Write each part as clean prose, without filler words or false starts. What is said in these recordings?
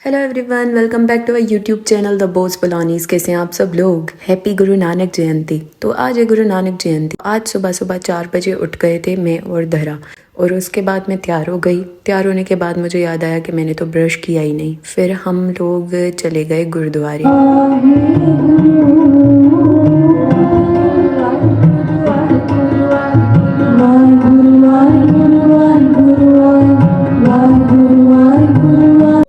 Hello everyone, welcome back to our YouTube channel the Bose baloneys. कैसे हैं आप सब लोग? हैप्पी गुरु नानक जयंती। तो आज है गुरु नानक जयंती। आज सुबह सुबह 4 बजे उठ गए थे मैं और धरा, और उसके बाद मैं तैयार हो गई। तैयार होने के बाद मुझे याद आया कि मैंने तो ब्रश किया ही नहीं। फिर हम लोग चले गए गुरुद्वारे।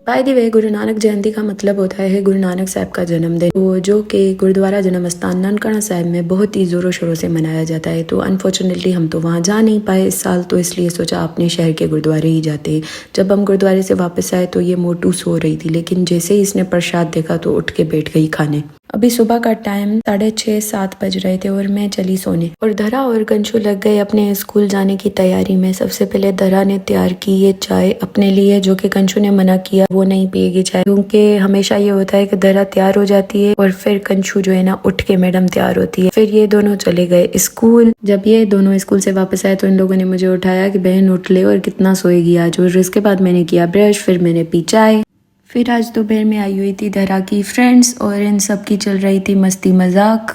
By the way, Guru Nanak जयंती का मतलब होता है गुरु नानक साहब का जन्मदिन, तो जो कि गुरुद्वारा जन्म स्थान ननकाना साहिब में बहुत ही जोरों शोरों से मनाया जाता है। तो अनफॉर्चुनेटली हम तो वहाँ जा नहीं पाए इस साल, तो इसलिए सोचा अपने शहर के गुरुद्वारे ही जाते हैं। जब हम गुरुद्वारे से वापस आए तो ये मोटू सो रही थी, लेकिन जैसे ही इसने प्रसाद देखा तो उठ के बैठ गई खाने। अभी सुबह का टाइम 6:30-7 बज रहे थे और मैं चली सोने, और धरा और कंशु लग गए अपने स्कूल जाने की तैयारी में। सबसे पहले धरा ने तैयार की ये चाय अपने लिए, जो कि कंशु ने मना किया, वो नहीं पिएगी चाय, क्योंकि हमेशा ये होता है कि धरा तैयार हो जाती है और फिर कंशु जो है ना उठ के मैडम तैयार होती है। फिर ये दोनों चले गए स्कूल। जब ये दोनों स्कूल से वापस आए तो इन लोगों ने मुझे उठाया कि बहन उठ ले, और कितना सोएगी आज। और उसके बाद मैंने किया ब्रश, फिर मैंने पी चाय। फिर आज दोपहर में आई हुई थी धरा की फ्रेंड्स, और इन सब की चल रही थी मस्ती मजाक।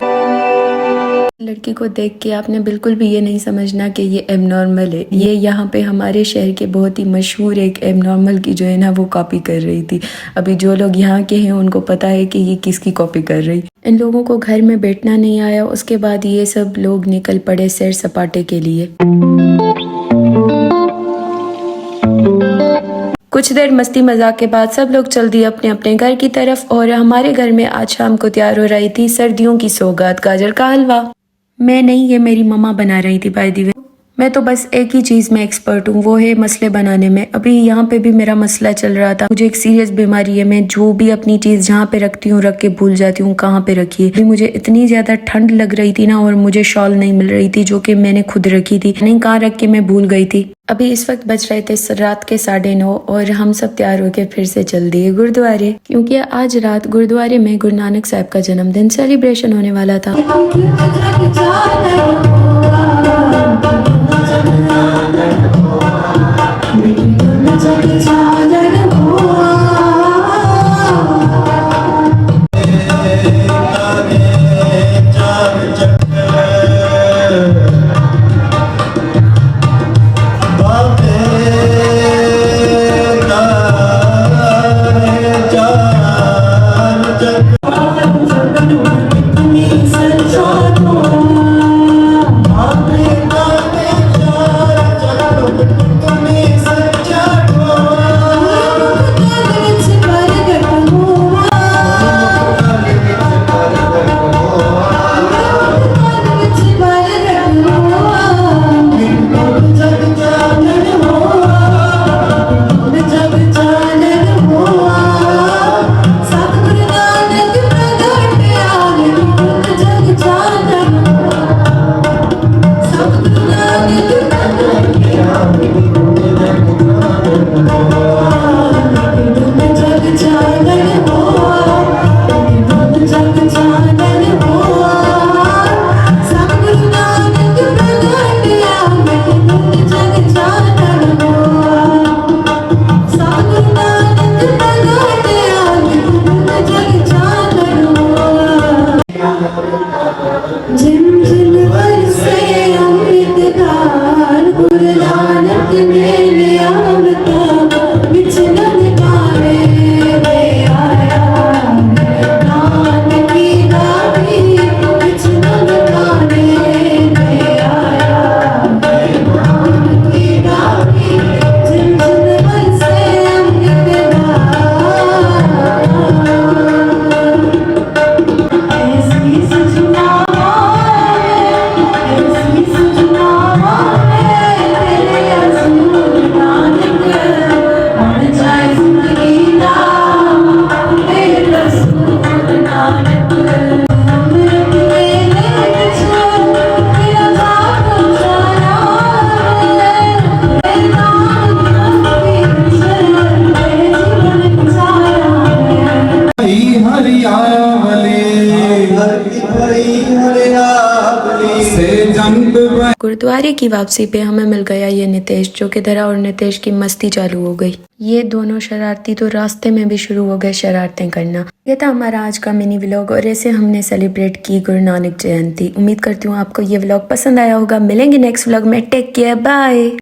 लड़की को देख के आपने बिल्कुल भी ये नहीं समझना कि ये एबनॉर्मल है। ये यहाँ पे हमारे शहर के बहुत ही मशहूर एक एबनॉर्मल की जो है ना वो कॉपी कर रही थी। अभी जो लोग यहाँ के हैं उनको पता है कि ये किसकी कॉपी कर रही। इन लोगों को घर में बैठना नहीं आया। उसके बाद ये सब लोग निकल पड़े सैर सपाटे के लिए। कुछ देर मस्ती मजाक के बाद सब लोग चल दिए अपने अपने घर की तरफ, और हमारे घर में आज शाम को तैयार हो रही थी सर्दियों की सौगात, गाजर का हलवा। मैं नहीं, ये मेरी मम्मा बना रही थी बाय द वे। मैं तो बस एक ही चीज में एक्सपर्ट हूँ, वो है मसले बनाने में। अभी यहाँ पे भी मेरा मसला चल रहा था। मुझे एक सीरियस बीमारी है, मैं जो भी अपनी चीज जहाँ पे रखती हूँ रख के भूल जाती हूँ कहाँ पे रखी है। अभी मुझे इतनी ज्यादा ठंड लग रही थी ना, और मुझे शॉल नहीं मिल रही थी जो कि मैंने खुद रखी थी, नहीं कहाँ रख के मैं भूल गई थी। अभी इस वक्त बज रहे थे रात के 9:30, और हम सब तैयार होकर फिर से चल दिए गुरुद्वारे, क्योंकि आज रात गुरुद्वारे में गुरु नानक साहब का जन्मदिन सेलिब्रेशन होने वाला था। गुरुद्वारे की वापसी पे हमें मिल गया ये नितेश, जो कि धरा और नितेश की मस्ती चालू हो गई। ये दोनों शरारती तो रास्ते में भी शुरू हो गए शरारतें करना। ये था हमारा आज का मिनी व्लॉग और ऐसे हमने सेलिब्रेट की गुरु नानक जयंती। उम्मीद करती हूँ आपको ये व्लॉग पसंद आया होगा। मिलेंगे नेक्स्ट व्लॉग में। Take care, bye.